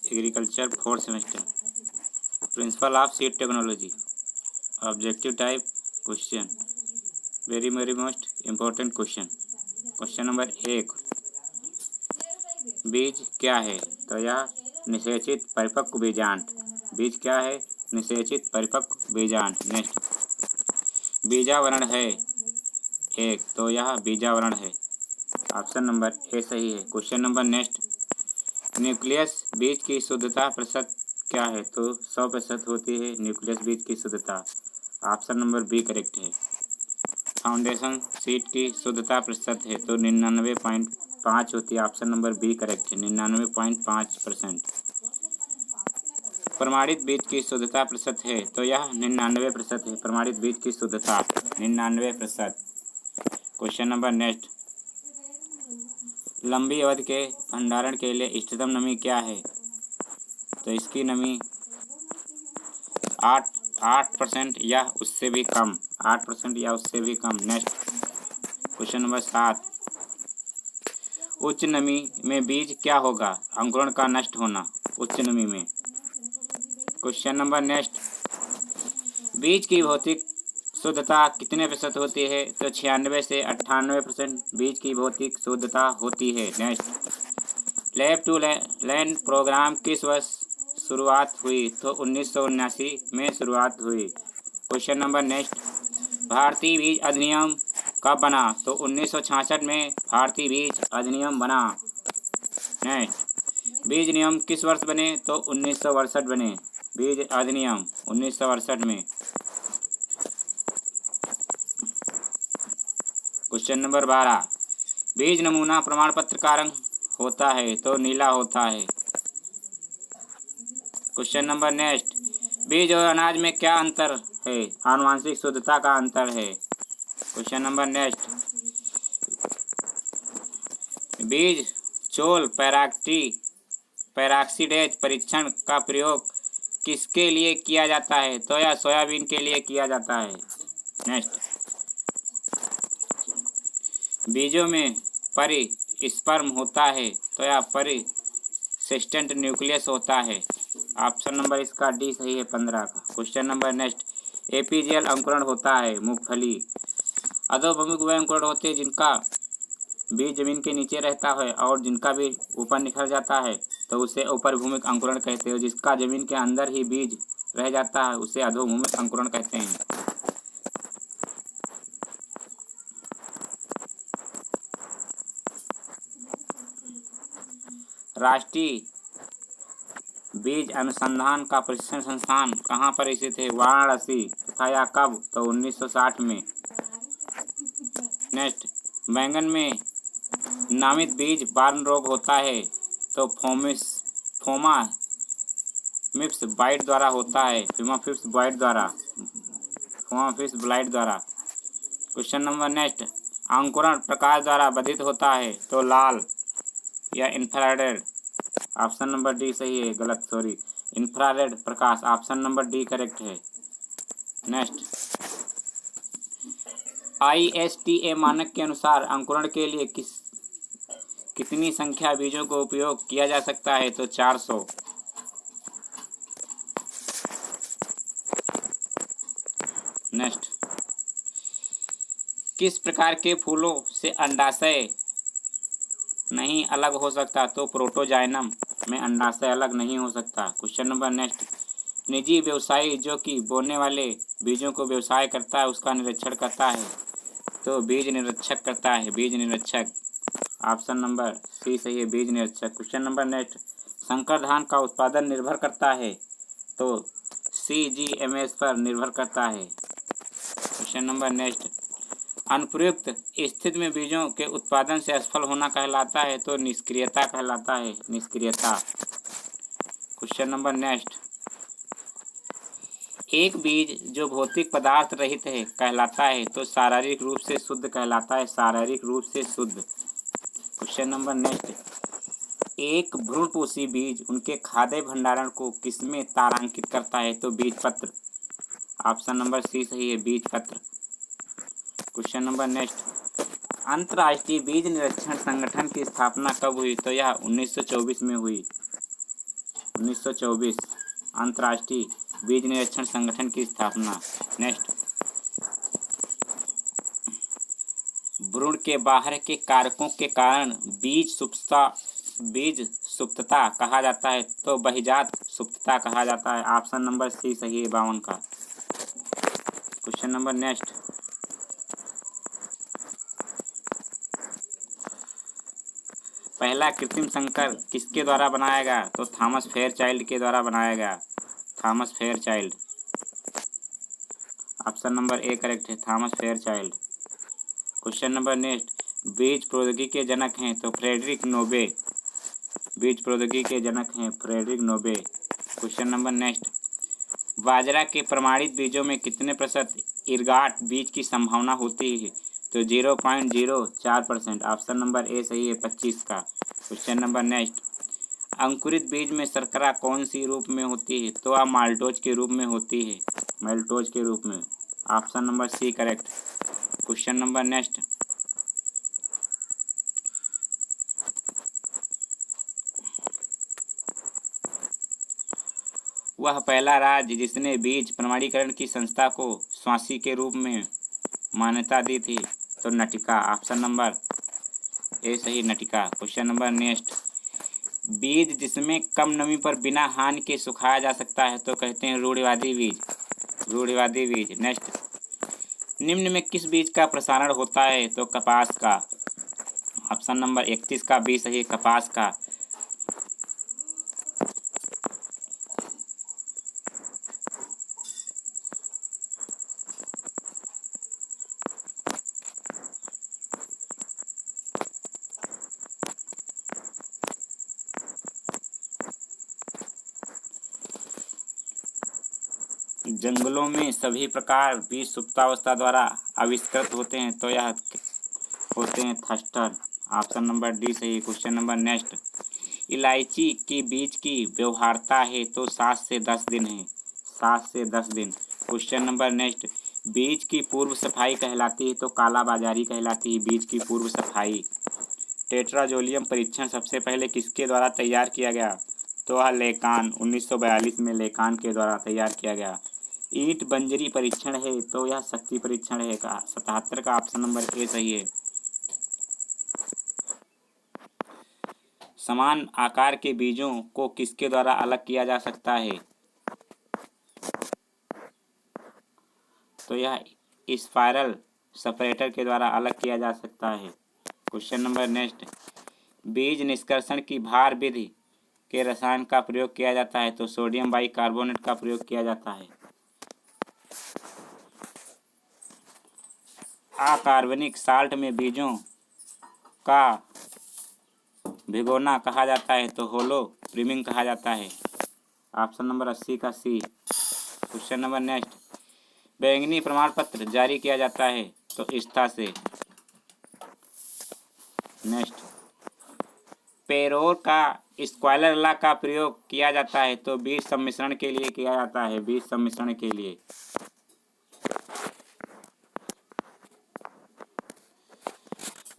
Agriculture fourth semester, principle of seed technology, objective type question, very very most important question. Question number 1, बीज क्या है? तो यह निषेचित परिपक्व बीजांड। बीज क्या है? निषेचित परिपक्व बीजांड। नेक्स्ट, बीजावरण है एक, तो यह बीजावरण है। ऑप्शन नंबर ए सही है। क्वेश्चन नंबर नेक्स्ट, न्यूक्लियस बीज की शुद्धता प्रतिशत क्या है? तो 100% होती है न्यूक्लियस बीज की शुद्धता। ऑप्शन नंबर बी करेक्ट है। फाउंडेशन सीड की शुद्धता प्रतिशत है तो 99.5 होती है। ऑप्शन नंबर बी करेक्ट है, 99.5%। प्रमाणित बीज की शुद्धता प्रतिशत है तो यह 99% है। प्रमाणित बीज की शुद्धता 99%। क्वेश्चन नंबर नेक्स्ट, लंबी अवधि के भंडारण के लिए इष्टतम नमी क्या है? तो इसकी नमी 8% या उससे भी कम, 8% या उससे भी कम। नेक्स्ट, क्वेश्चन नंबर 7, उच्च नमी में बीज क्या होगा? अंकुरण का नष्ट होना, उच्च नमी में। क्वेश्चन नंबर नेक्स्ट, बीज की भौतिक शुद्धता कितने प्रतिशत होती है? तो 96 से 98% बीज की भौतिक शुद्धता होती है। Next, lab to land programme किस वर्ष शुरुआत हुई? तो 1979 में शुरुआत हुई। क्वेश्चन नंबर नेक्स्ट, भारतीय बीज अधिनियम कब बना? तो 1966 में भारतीय बीज अधिनियम बना। नेक्स्ट, बीज नियम किस वर्ष बने? तो 1968 बने। बीज अधिनियम 1968 में। क्वेश्चन नंबर 12, बीज नमूना प्रमाण पत्र का रंग होता है? तो नीला होता है। क्वेश्चन नंबर नेक्स्ट, बीज और अनाज में क्या अंतर है? आनुवांशिक शुद्धता का अंतर है। क्वेश्चन नंबर नेक्स्ट, बीज चोल पैराक्सीडेज परीक्षण का प्रयोग किसके लिए किया जाता है? तो यह सोयाबीन के लिए किया जाता है। नेक्स्ट, बीजों में परिस्पर्म होता है तो यह परिसिस्टेंट न्यूक्लियस होता है। ऑप्शन नंबर इसका डी सही है, 15 का। क्वेश्चन नंबर नेक्स्ट, एपीजियल अंकुरण होता है मूंगफली। अधोभूमिक वे अंकुरण होते हैं जिनका बीज जमीन के नीचे रहता है और जिनका बीज ऊपर निखर जाता है तो उसे ऊपरभूमिक अंकुरण कहते हैं। जिसका जमीन के अंदर ही बीज रह जाता है उसे अधोभूमिक अंकुरण कहते हैं। राष्ट्रीय बीज अनुसंधान का प्रशिक्षण संस्थान कहाँ पर स्थित है? वाराणसी। तथा यह कब? तो 1960 में। नेक्स्ट, बैंगन में नामित बीज बार्न रोग होता है तो फोमा मिप्स बाइट द्वारा होता है। फोमाफिप्स ब्लाइट द्वारा। क्वेश्चन नंबर नेक्स्ट, अंकुरण प्रकाश द्वारा बाधित होता है तो लाल या इंफ्रारेड। ऑप्शन नंबर डी सही है, गलत सॉरी, इंफ्रारेड प्रकाश। ऑप्शन नंबर डी करेक्ट है। नेक्स्ट, ISTA मानक के अनुसार अंकुरण के लिए कितनी संख्या बीजों को उपयोग किया जा सकता है? तो 400। नेक्स्ट, किस प्रकार के फूलों से अंडाशय नहीं अलग हो सकता? तो प्रोटोजाइनम में अंडाशय अलग नहीं हो सकता। क्वेश्चन नंबर नेक्स्ट, निजी व्यवसायी जो कि बोने वाले बीजों को व्यवसाय करता है उसका निरीक्षण करता है तो बीज निरीक्षक करता है, बीज निरीक्षक। ऑप्शन नंबर सी सही है, बीज निरीक्षक। क्वेश्चन नंबर नेक्स्ट, संकर धान का उत्पादन निर्भर करता है तो CGMS पर निर्भर करता है। क्वेश्चन नंबर नेक्स्ट, अनुप्रयुक्त स्थिति में बीजों के उत्पादन से असफल होना कहलाता है तो निष्क्रियता कहलाता है, निष्क्रियता। क्वेश्चन नंबर नेक्स्ट, एक बीज जो भौतिक पदार्थ रहित है कहलाता है तो शारीरिक रूप से शुद्ध कहलाता है, शारीरिक रूप से शुद्ध। क्वेश्चन नंबर नेक्स्ट, एक भ्रूणपोषी बीज उनके खाद्य भंडारण को किसमें तारांकित करता है? तो बीजपत्र। ऑप्शन नंबर सी सही है, बीजपत्र। क्वेश्चन नंबर नेक्स्ट, अंतर्राष्ट्रीय बीज निरीक्षण संगठन की स्थापना कब हुई? तो यह 1924 में हुई। 1924 अंतर्राष्ट्रीय बीज निरीक्षण संगठन की स्थापना। नेक्स्ट, भ्रूण के बाहर के कारकों के कारण बीज सुप्तता कहा जाता है तो बहिजात सुप्तता कहा जाता है। ऑप्शन नंबर सी सही है 52 का। क्वेश्चन नंबर नेक्स्ट, पहला कृत्रिम संकर किसके द्वारा बनाया गया तो थॉमस फेयरचाइल्ड के द्वारा बनाया गया। Thomas Fairchild, option number A correct है, Thomas Fairchild. Question number next, बीज प्रौद्योगिकी के जनक हैं तो फ्रेडरिक नोबे। बीज प्रौद्योगिकी के जनक हैं फ्रेडरिक नोबे। क्वेश्चन नंबर नेक्स्ट, बाजरा के प्रमाणित बीजों में कितने प्रतिशत इरगाट बीज की संभावना होती है तो 0.04%। ऑप्शन नंबर ए सही है 25 का। क्वेश्चन नंबर नेक्स्ट, अंकुरित बीज में शर्करा कौन सी रूप में होती है तो माल्टोज के रूप में होती है। माल्टोज के रूप में। Option number C correct. Question number next, वह पहला राज्य जिसने बीज प्रमाणीकरण की संस्था को स्वासी के रूप में मान्यता दी थी तो नटिका। ऑप्शन नंबर ए सही नटिका। क्वेश्चन नंबर नेक्स्ट, बीज जिसमें कम नमी पर बिना हानि के सुखाया जा सकता है तो कहते हैं रूढ़िवादी बीज। रूढ़िवादी बीज। नेक्स्ट, निम्न में किस बीज का प्रसारण होता है तो कपास का। ऑप्शन नंबर 31 का बी सही, कपास का। जंगलों में सभी प्रकार बीज सुप्तावस्था द्वारा आविष्कृत होते हैं तो यह होते हैं थस्टर। ऑप्शन नंबर डी सही। क्वेश्चन नंबर नेक्स्ट, इलायची की बीज की व्यवहार्यता है तो 7 से 10 दिन है। 7 से 10 दिन। क्वेश्चन नंबर नेक्स्ट, बीज की पूर्व सफाई कहलाती है तो कालाबाजारी कहलाती है। बीज की पूर्व सफाई। टेट्राजोलियम परीक्षण सबसे पहले किसके द्वारा तैयार किया गया तो वह लेकान 1942 में लेकान के द्वारा तैयार किया गया। ईंट बंजरी परीक्षण है तो यह शक्ति परीक्षण है का 77 का। ऑप्शन नंबर ए सही है। समान आकार के बीजों को किसके द्वारा अलग किया जा सकता है तो यह स्पाइरल सेपरेटर के द्वारा अलग किया जा सकता है। क्वेश्चन नंबर नेक्स्ट, बीज निष्कर्षण की भार विधि के रसायन का प्रयोग किया जाता है तो सोडियम बाइकार्बोनेट का प्रयोग किया जाता है। अकार्बनिक साल्ट में बीजों का भिगोना कहा जाता है तो होलो प्रीमिंग कहा जाता है। ऑप्शन नंबर 80 का सी। क्वेश्चन नंबर नेक्स्ट, बैंगनी प्रमाण पत्र जारी किया जाता है तो ISTA से। नेक्स्ट, पेरोर का स्क्वायर लॉ का प्रयोग किया जाता है तो बीज सम्मिश्रण के लिए किया जाता है। बीज सम्मिश्रण के लिए।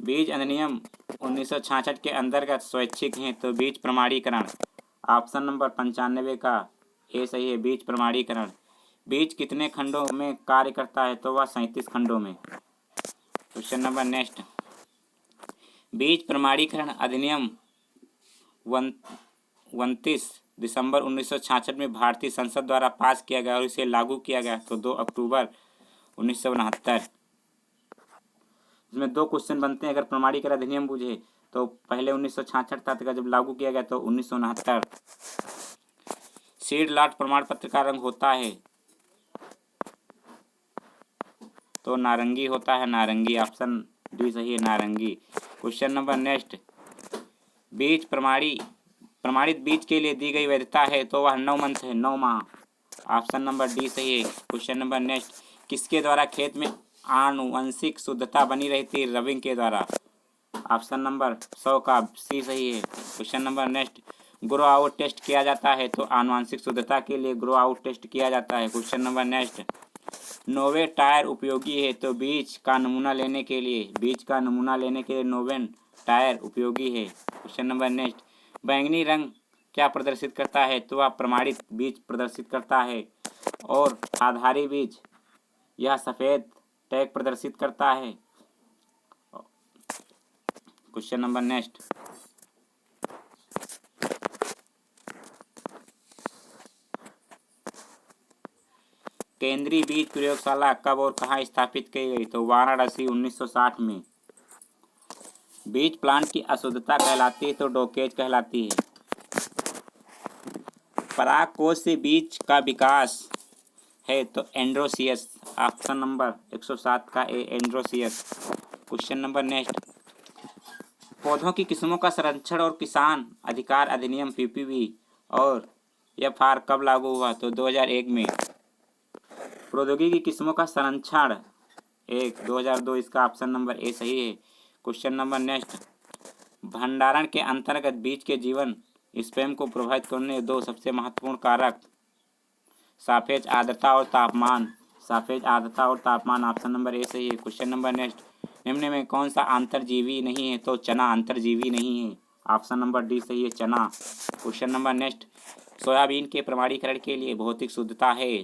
बीज अधिनियम 1966 के अंतर्गत स्वैच्छिक हैं तो बीज प्रमाणीकरण। ऑप्शन नंबर 95 का ए सही है, बीज प्रमाणीकरण। बीज कितने खंडों में कार्य करता है तो वह 37 खंडों में। क्वेश्चन नंबर नेक्स्ट, बीज प्रमाणीकरण अधिनियम 29 दिसंबर 1966 में भारतीय संसद द्वारा पास किया गया और इसे लागू किया गया तो 2 अक्टूबर 1969। इसमें 2 क्वेश्चन बनते हैं अगर प्रमाणीकरण अधिनियम पूछे तो पहले 1966 था जब लागू किया गया तो 1969। सीड लॉट प्रमाण पत्र का रंग होता है तो नारंगी होता है, नारंगी। ऑप्शन डी सही है, नारंगी। क्वेश्चन नंबर नेक्स्ट, बीज प्रमाणित बीज के लिए दी गई वैधता है तो वह 9 मंथ है, 9 माह। ऑप्शन नंबर डी सही है। क्वेश्चन नंबर नेक्स्ट, किसके द्वारा खेत में आनुवंशिक शुद्धता बनी रहती है रविंग के द्वारा। ऑप्शन नंबर 100 का सी सही है। Question number next, grow out test किया जाता है तो आनुवंशिक शुद्धता के लिए ग्रो आउट टेस्ट किया जाता है। Question number next, no way tyre उपयोगी है तो बीज का नमूना लेने के लिए नोवेन टायर उपयोगी है। क्वेश्चन नंबर नेक्स्ट, बैंगनी रंग क्या प्रदर्शित करता है? तो वह प्रमाणित बीज प्रदर्शित करता है। और आधारी बीज यह सफ़ेद टैग प्रदर्शित करता है। क्वेश्चन नंबर नेक्स्ट, केंद्रीय बीज प्रयोगशाला कब और कहाँ स्थापित की गई? तो वाराणसी 1960 में। बीज प्लांट की अशुद्धता कहलाती है तो डोकेज कहलाती है। परागकोश से बीज का विकास है तो एंड्रोसियस। ऑप्शन नंबर 107 का ए एंड्रोसियस। क्वेश्चन नंबर नेक्स्ट, पौधों की किस्मों का संरक्षण और किसान अधिकार अधिनियम पीपीवी और एफआर कब लागू हुआ? तो 2001 में। प्रौद्योगिकी किस्मों का संरक्षण 2002। इसका ऑप्शन नंबर ए सही है। क्वेश्चन नंबर नेक्स्ट, भंडारण के अंतर्गत बीज के जीवन स्पेम को प्रभावित करने दो सबसे महत्वपूर्ण कारक सापेक्ष आर्द्रता और तापमान। सापेक्ष आर्द्रता और तापमान। ऑप्शन नंबर ए सही है। क्वेश्चन नंबर नेक्स्ट, निम्न में कौन सा अंतरजीवी नहीं है? तो चना अंतरजीवी नहीं है। ऑप्शन नंबर डी सही है, चना। क्वेश्चन नंबर नेक्स्ट, सोयाबीन के प्रमाणीकरण के लिए भौतिक शुद्धता है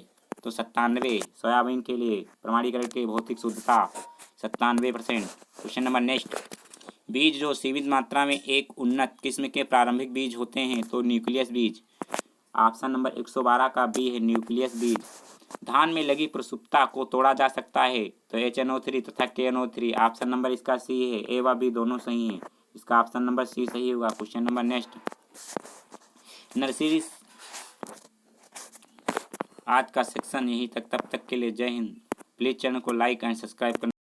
तो 97। सोयाबीन के लिए प्रमाणीकरण की भौतिक शुद्धता 97%। क्वेश्चन नंबर नेक्स्ट, बीज जो सीमित मात्रा में एक उन्नत किस्म के प्रारंभिक बीज होते हैं तो न्यूक्लियस बीज। ऑप्शन नंबर 112 का बी है, न्यूक्लियस बीज। धान में लगी प्रसुप्ता को तोड़ा जा सकता है तो HNO3 तथा KNO3। ऑप्शन नंबर इसका सी है, ए व बी दोनों सही हैं। इसका ऑप्शन नंबर सी सही होगा। Question number next, nursery. आज का सेक्शन यहीं तक, तब तक के लिए जय हिंद। प्लीज़ चैनल को लाइक एंड सब्सक्राइब करना।